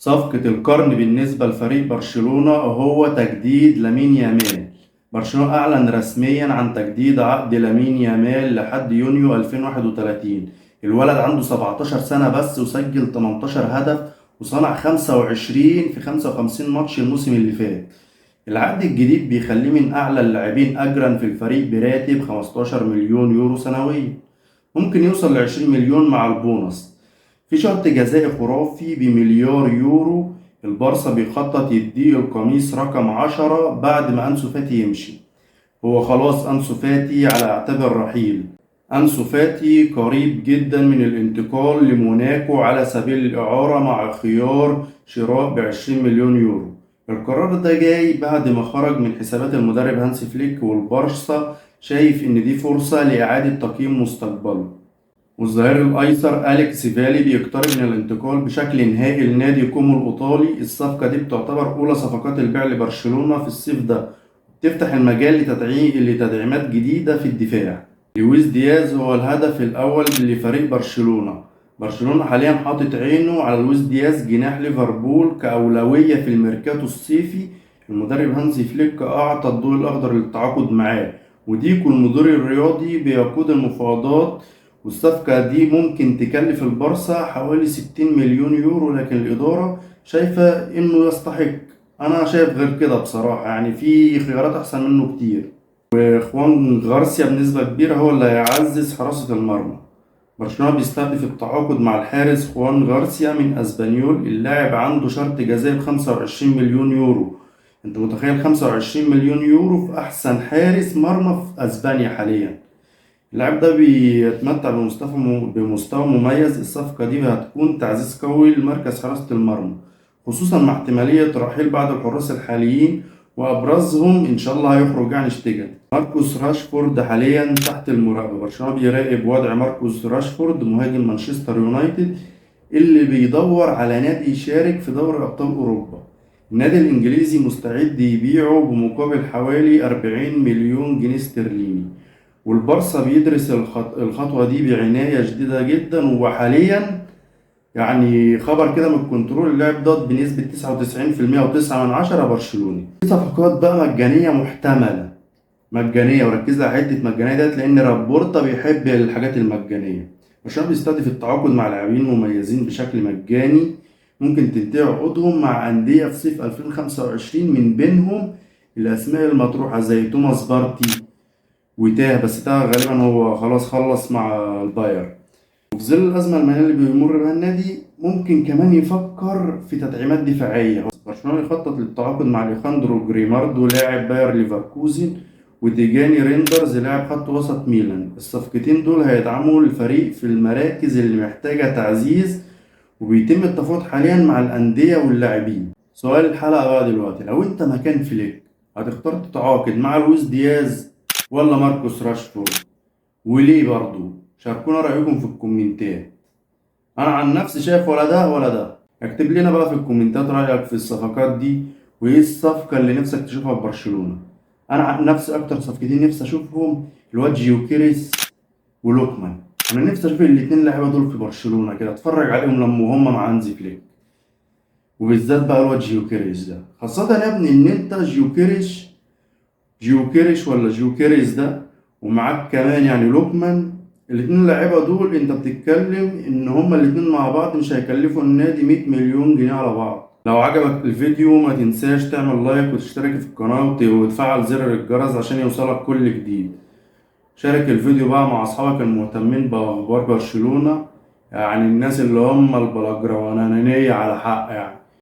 صفقة القرن بالنسبة لفريق برشلونة هو تجديد لامين يامال. برشلونة أعلن رسميا عن تجديد عقد لامين يامال لحد يونيو 2031. الولد عنده 17 سنة بس وسجل 18 هدف وصنع 25 في 55 ماتش الموسم اللي فات. العقد الجديد بيخليه من أعلى اللاعبين أجرا في الفريق براتب 15 مليون يورو سنويا، ممكن يوصل ل20 مليون مع البونص. في شرط جزائي خرافي بمليار يورو. البارسا بيخطط يديه القميص رقم 10 بعد ما أنسو فاتي يمشي. هو خلاص أنسو فاتي على اعتاب الرحيل. أنسو فاتي قريب جدا من الانتقال لموناكو على سبيل الإعارة مع خيار شراء ب20 مليون يورو. القرار ده جاي بعد ما خرج من حسابات المدرب هانسي فليك، والبارسا شايف إن دي فرصة لإعادة تقييم مستقبله. والظهير الأيسر أليكس فالي بيقترب من الانتقال بشكل نهائي لنادي كومو الإيطالي. الصفقة دي بتعتبر أولى صفقات البيع لبرشلونة في الصيف ده، تفتح المجال لتدعيمات جديدة في الدفاع. لويس دياز هو الهدف الأول لفريق برشلونة. برشلونة حاليا حاطط عينه على لويس دياز جناح ليفربول كأولوية في الميركاتو الصيفي. المدرب هانزي فليك أعطى الضوء الأخضر للتعاقد معاه، وديكو المدير الرياضي بيقود المفاوضات. والصفقة دي ممكن تكلف البارسا حوالي 60 مليون يورو، لكن الإدارة شايفة إنه يستحق. أنا شايف غير كده بصراحة، يعني في خيارات أحسن منه كتير. وإخوان غارسيا بنسبة كبيرة هو اللي هيعزز حراسة المرمى. برشلونة بيستهدف التعاقد مع الحارس خوان غارسيا من اسبانيول. اللاعب عنده شرط جزائي ب25 مليون يورو. انت متخيل 25 مليون يورو في احسن حارس مرمى في اسبانيا حاليا؟ اللاعب ده بيتمتع بمستوى مميز. الصفقة دي هتكون تعزيز قوي لمركز حراسة المرمى، خصوصا مع احتمالية رحيل بعض الحراس الحاليين، وأبرزهم إن شاء الله هيخرج يعني اشتيجن. ماركوس راشفورد حاليا تحت المراقبة. برشلونة بيراقب وضع ماركوس راشفورد مهاجم مانشستر يونايتد اللي بيدور على نادي يشارك في دوري أبطال أوروبا. النادي الإنجليزي مستعد يبيعه بمقابل حوالي 40 مليون جنيه استرليني، والبارسا بيدرس الخطوة دي بعناية شديدة جدا. وحاليا يعني خبر كده من الكنترول، اللاعب ده بنسبة 99% و9 برشلوني. في صفقات بقى مجانية محتملة، مجانية، وركز على حتة مجانية ديت لأن رابورتا بيحب الحاجات المجانية. برشلونة بيستهدف التعاقد مع لاعبين مميزين بشكل مجاني، ممكن تنتهي عقودهم مع أندية في صيف 2025. من بينهم الأسماء المطروحة زي توماس بارتي وتاه، بس ده غالبا هو خلاص خلص مع الباير. وفي ظل الأزمة المالية اللي بيمر بها النادي ممكن كمان يفكر في تدعيمات دفاعية. برشلونة يخطط للتعاقد مع أليخاندرو جريماردو لاعب باير ليفركوزن، وتيجاني ريندرز لاعب خط وسط ميلان. الصفقتين دول هيدعموا الفريق في المراكز اللي محتاجة تعزيز، وبيتم التفاوض حاليا مع الأندية واللاعبين. سؤال الحلقة بقى دلوقتي، لو انت مكان فليك هتختار تتعاقد مع لويس دياز ولا ماركوس راشفورد؟ وليه برضو؟ شاركونا رأيكم في الكومنتات. انا عن نفسي شايف ولا ده ولا ده. اكتب لنا بقى في الكومنتات رأيك في الصفقات دي، وايه الصفقة اللي نفسك تشوفها في برشلونة. انا عن نفسي اكتر صفقتين نفسي اشوفهم الواد جيوكيريس ولوكمان. انا نفسي اشوف الاتنين لعيبه دول في برشلونة كده، اتفرج عليهم لما هم مع هانزي فليك، وبالذات بقى الواد جيوكيريس ده، خاصة يا ابني ان انت جيوكيريس ده ومعاك كمان يعني لوكمان. الاتنين لعيبه دول انت بتتكلم ان هما الاتنين مع بعض مش هيكلفوا النادي 100 مليون جنيه على بعض. لو عجبك الفيديو ما تنساش تعمل لايك وتشترك في القناة وتفعل زر الجرس عشان يوصلك كل جديد. شارك الفيديو بقى مع اصحابك المهتمين باخبار برشلونة، يعني الناس اللي هم البلاجروانانية على حق يعني.